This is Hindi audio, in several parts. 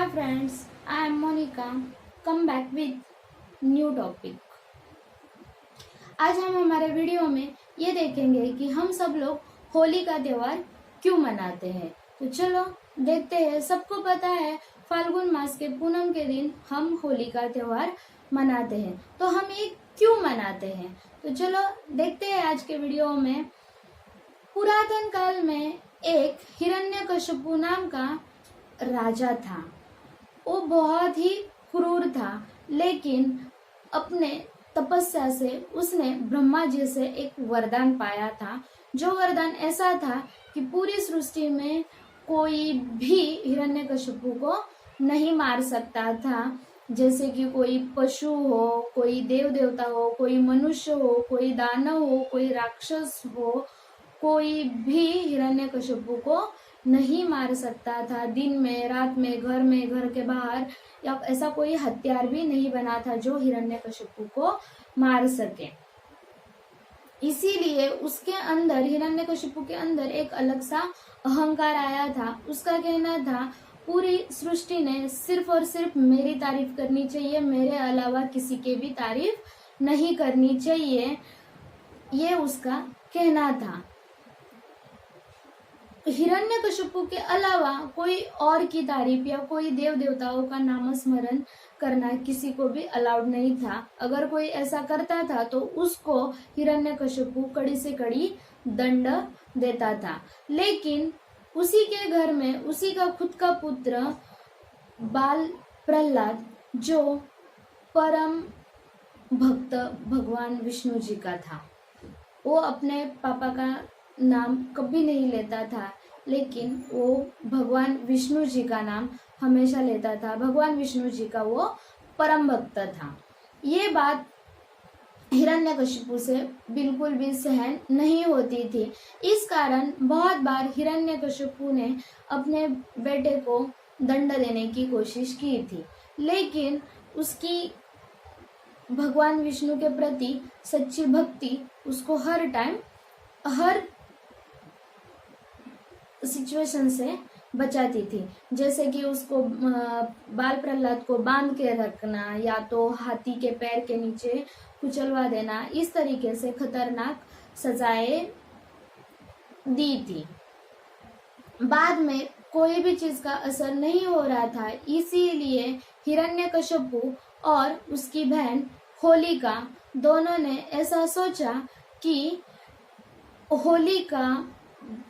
Hi friends, I am Monica. Come back with new topic. आज हम हमारे वीडियो में ये देखेंगे कि हम सब लोग होली का त्योहार क्यों मनाते हैं। तो चलो देखते हैं। सबको पता है फाल्गुन मास के पूनम के दिन हम होली का त्योहार मनाते हैं। तो हम ये क्यों मनाते हैं, तो चलो देखते हैं आज के वीडियो में। पुरातन काल में एक हिरण्यकशिपु नाम का राजा था। वो बहुत ही क्रूर था, लेकिन अपने तपस्या से उसने ब्रह्मा जी से एक वरदान पाया था। जो वरदान ऐसा था कि पूरी सृष्टि में कोई भी हिरण्यकशिपु को नहीं मार सकता था। जैसे कि कोई पशु हो, कोई देव देवता हो, कोई मनुष्य हो, कोई दानव हो, कोई राक्षस हो, कोई भी हिरण्यकशिपु को नहीं मार सकता था। दिन में, रात में, घर के बाहर, या ऐसा कोई हथियार भी नहीं बना था जो हिरण्यकशिपु को मार सके। इसीलिए उसके अंदर, हिरण्यकशिपु के अंदर एक अलग सा अहंकार आया था। उसका कहना था पूरी सृष्टि ने सिर्फ और सिर्फ मेरी तारीफ करनी चाहिए, मेरे अलावा किसी के भी तारीफ नहीं करनी चाहिए, ये उसका कहना था। हिरण्यकशिपु के अलावा कोई और की तारीफ या कोई देव देवताओं का नामस्मरण करना किसी को भी अलाउड नहीं था। अगर कोई ऐसा करता था तो उसको हिरण्यकशिपु कड़ी से कड़ी दंड देता था। लेकिन उसी के घर में उसी का खुद का पुत्र बाल प्रहलाद, जो परम भक्त भगवान विष्णु जी का था, वो अपने पापा का नाम कभी नहीं लेता था, लेकिन वो भगवान विष्णु जी का नाम हमेशा लेता था। भगवान विष्णु जी का वो परम भक्त था। ये बात हिरण्यकशिपु से बिल्कुल भी सहन नहीं होती थी। इस कारण बहुत बार हिरण्यकशिपु ने अपने बेटे को दंड देने की कोशिश की थी, लेकिन उसकी भगवान विष्णु के प्रति सच्ची भक्ति उसको हर टाइम, हर सिचुएशन से बचाती थी। जैसे कि उसको बाल प्रहलाद को बांध के रखना, या तो हाथी के पैर के नीचे कुचलवा देना, इस तरीके से खतरनाक सजाएं दी थी। बाद में कोई भी चीज का असर नहीं हो रहा था, इसीलिए हिरण्यकशिपु और उसकी बहन होलिका दोनों ने ऐसा सोचा कि होलिका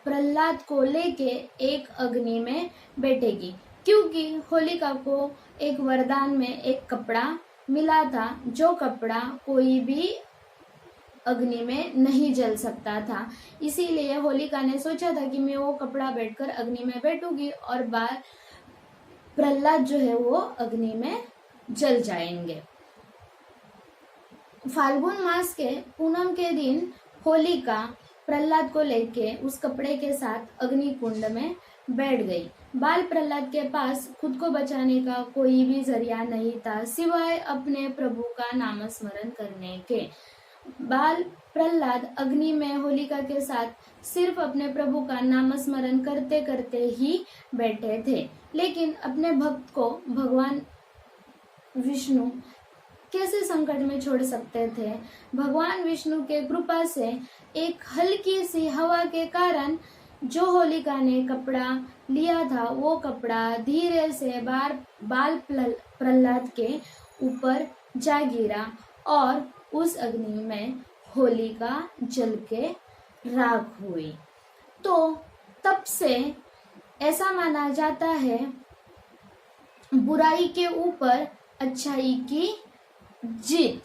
प्रहलाद को लेके एक अग्नि में बैठेगी, क्योंकि होलिका को एक वरदान में एक कपड़ा मिला था, जो कपड़ा कोई भी अग्नि में नहीं जल सकता था। इसीलिए होलिका ने सोचा था कि मैं वो कपड़ा बैठकर अग्नि में बैठूंगी और बाल प्रहलाद जो है वो अग्नि में जल जाएंगे। फाल्गुन मास के पूनम के दिन होलिका प्रहलाद को लेके उस कपड़े के साथ अग्नि कुंड में बैठ गई। बाल प्रहलाद के पास खुद को बचाने का कोई भी जरिया नहीं था, सिवाय अपने प्रभु का नामस्मरण करने के। बाल प्रहलाद अग्नि में होलिका के साथ सिर्फ अपने प्रभु का नामस्मरण करते करते ही बैठे थे। लेकिन अपने भक्त को भगवान विष्णु कैसे संकट में छोड़ सकते थे। भगवान विष्णु के कृपा से एक हल्की सी हवा के कारण जो होलिका ने कपड़ा लिया था, वो कपड़ा धीरे से बाल प्रहलाद के ऊपर जा गिरा और उस अग्नि में होलिका जल के राख हुई। तो तब से ऐसा माना जाता है, बुराई के ऊपर अच्छाई की जीत।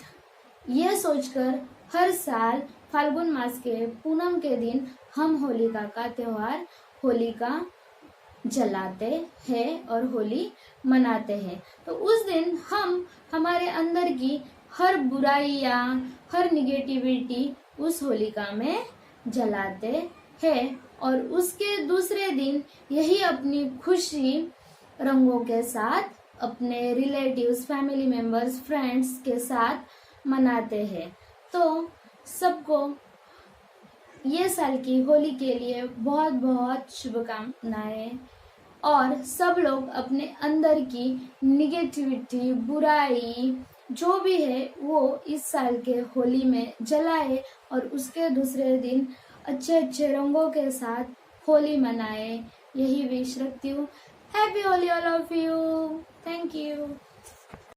यह सोचकर हर साल फाल्गुन मास के पूनम के दिन हम होलिका का त्योहार, होलिका जलाते हैं और होली मनाते हैं। तो उस दिन हम हमारे अंदर की हर बुराई या हर निगेटिविटी उस होलिका में जलाते हैं, और उसके दूसरे दिन यही अपनी खुशी रंगों के साथ अपने रिलेटिव्स, फैमिली मेंबर्स, फ्रेंड्स के साथ मनाते हैं। तो सबको ये साल की होली के लिए बहुत बहुत शुभकामनाएं। और सब लोग अपने अंदर की निगेटिविटी, बुराई जो भी है वो इस साल के होली में जलाए और उसके दूसरे दिन अच्छे अच्छे रंगों के साथ होली मनाए। यही विश रखती हूँ। Happy Holi all of you. Thank you.